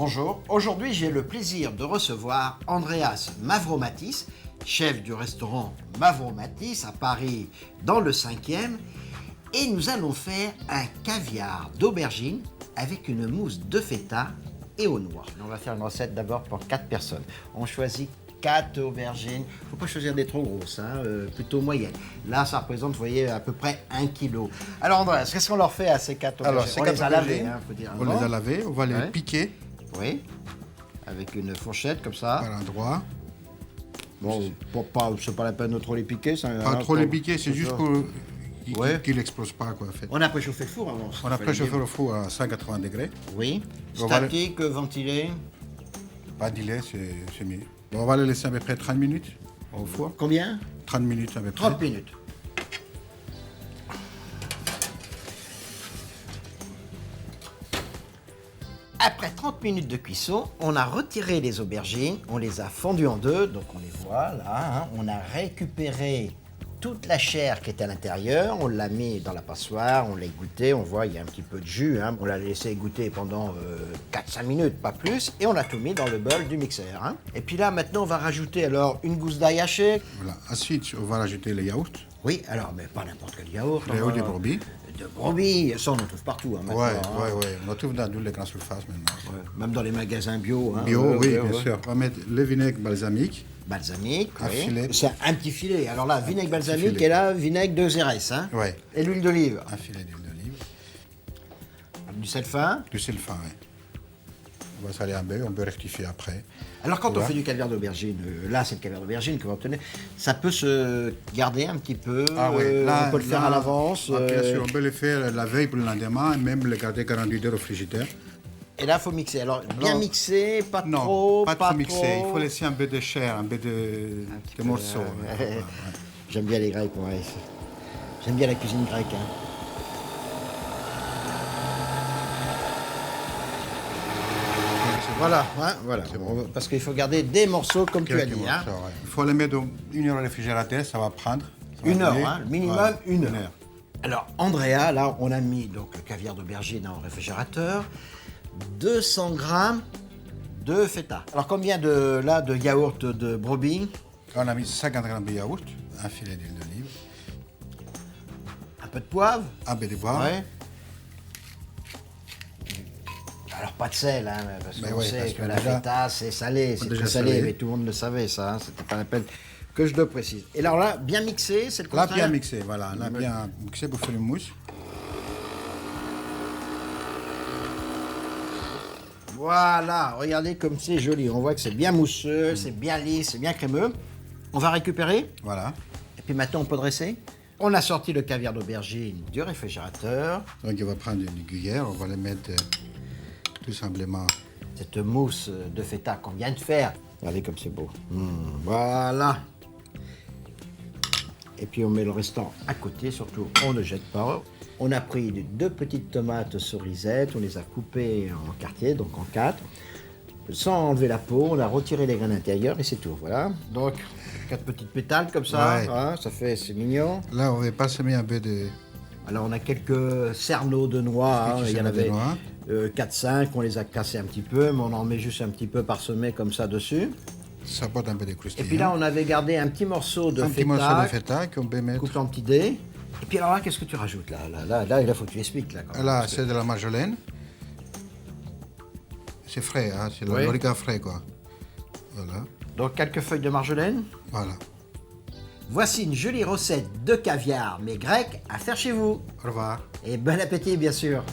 Bonjour, aujourd'hui j'ai le plaisir de recevoir Andreas Mavromatis, chef du restaurant Mavromatis à Paris dans le 5e, et nous allons faire un caviar d'aubergine avec une mousse de feta et aux noix. On va faire une recette d'abord pour 4 personnes. On choisit 4 aubergines. Il ne faut pas choisir des trop grosses, plutôt moyennes. Là, ça représente, vous voyez, à peu près 1 kg. Alors, Andreas, qu'est-ce qu'on leur fait à ces 4 aubergines? Alors, ces on quatre les a lavées, aubergines, faut dire. on les a lavées, on va les piquer Oui, avec une fourchette comme ça. par l'endroit. Bon, c'est pas la peine de trop les piquer. Ça, Pas trop les piquer, c'est juste pour Ouais. qu'ils n'explosent pas, quoi, en fait. On a préchauffé le four avant. On a préchauffé le four à 180 degrés. Oui. On va Statique, ventilé. Pas d'îlet, c'est mieux. Bon, on va le laisser à peu près 30 minutes au four. Combien? 30 minutes à peu près. 30 minutes. Après 30 minutes de cuisson, on a retiré les aubergines, on les a fendues en deux, donc on les voit là. On a récupéré toute la chair qui était à l'intérieur, on l'a mis dans la passoire, on l'a égouttée, on voit il y a un petit peu de jus, on l'a laissé égoutter pendant 4-5 minutes, pas plus, et on a tout mis dans le bol du mixeur. Et puis là, maintenant, on va rajouter alors une gousse d'ail haché. Voilà. Ensuite, on va rajouter le yaourt. Oui, alors, mais pas n'importe quel yaourt. Le yaourt de brebis. De brebis, ça on en trouve partout maintenant. Ouais. On en trouve dans toutes les grandes surfaces maintenant. Ouais, même dans les magasins bio. Bio, oui, bien sûr. On va mettre le vinaigre balsamique. Balsamique, Un oui. filet. C'est un petit filet. Alors là, vinaigre balsamique filet. et là, vinaigre de Xérès. Ouais. Et l'huile d'olive. Un filet d'huile d'olive. Du sel fin. Du sel fin, ouais. On va saler un peu, on peut rectifier après. Alors quand on Ouais. fait du caviar d'aubergine, là c'est le caviar d'aubergine que vous obtenez, ça peut se garder un petit peu, on peut le faire à l'avance. Bien sûr, on peut le faire la veille pour le lendemain, et même le garder 48 heures au frigidaire. Et là, il faut mixer. Alors, bien Non. mixer, pas Non, trop, pas trop mixer. trop. Il faut laisser un peu de chair, un peu de peu, morceaux. ouais. J'aime bien les Grecs, ouais. J'aime bien la cuisine grecque. Voilà, voilà. Parce qu'il faut garder des morceaux comme tu as dit. Il faut les mettre 1 heure au réfrigérateur, ça va prendre. Ça va 1 heure, brûler. minimum Ouais, 1 heure. Alors, Andrea, là, on a mis donc, le caviar d'aubergine dans le réfrigérateur. 200 grammes de feta. Alors, combien de yaourt de brebis? On a mis 50 grammes de yaourt, un filet d'huile d'olive, Un peu de poivre? un peu de poivre. Ouais. Alors, pas de sel, parce Mais qu'on ouais, sait parce que que la déjà- feta, c'est salé, c'est déjà très salé, salé. mais tout le monde le savait, ça. C'était pas la peine que je le précise. Et alors là, bien mixé, c'est le Là, contraire? bien mixé, voilà. Là, bien mixé pour faire une mousse. Voilà, regardez comme c'est joli. On voit que c'est bien mousseux, c'est bien lisse, c'est bien crémeux. On va récupérer. Voilà. Et puis maintenant, on peut dresser. On a sorti le caviar d'aubergine du réfrigérateur. Donc, on va prendre une cuillère, on va le mettre tout simplement. Cette mousse de feta qu'on vient de faire. Regardez comme c'est beau. Voilà. Et puis on met le restant à côté, surtout on ne jette pas. On a pris 2 petites tomates cerisettes, on les a coupées en quartiers, donc en 4. Sans enlever la peau, on a retiré les graines intérieures et c'est tout, voilà. Donc 4 petites pétales comme ça, Ouais. ça fait, c'est mignon. Là, on va parsemer un peu de. Alors on a quelques cerneaux de noix, Quelques il y en cerneaux de avait noix. 4-5, on les a cassés un petit peu, mais on en met juste un petit peu parsemé comme ça dessus. Ça apporte un peu de Et croustillant. puis là on avait gardé un petit morceau de un feta, petit morceau de feta qu'on peut mettre. coupé en petits dés. Et puis alors là, qu'est-ce que tu rajoutes là, il faut que tu expliques là. Quand même, Là, parce que- c'est de la marjolaine. C'est frais, c'est Oui. l'origan frais, quoi. Voilà. Donc quelques feuilles de marjolaine. Voilà. Voici une jolie recette de caviar, mais grec, à faire chez vous. Au revoir. Et bon appétit bien sûr.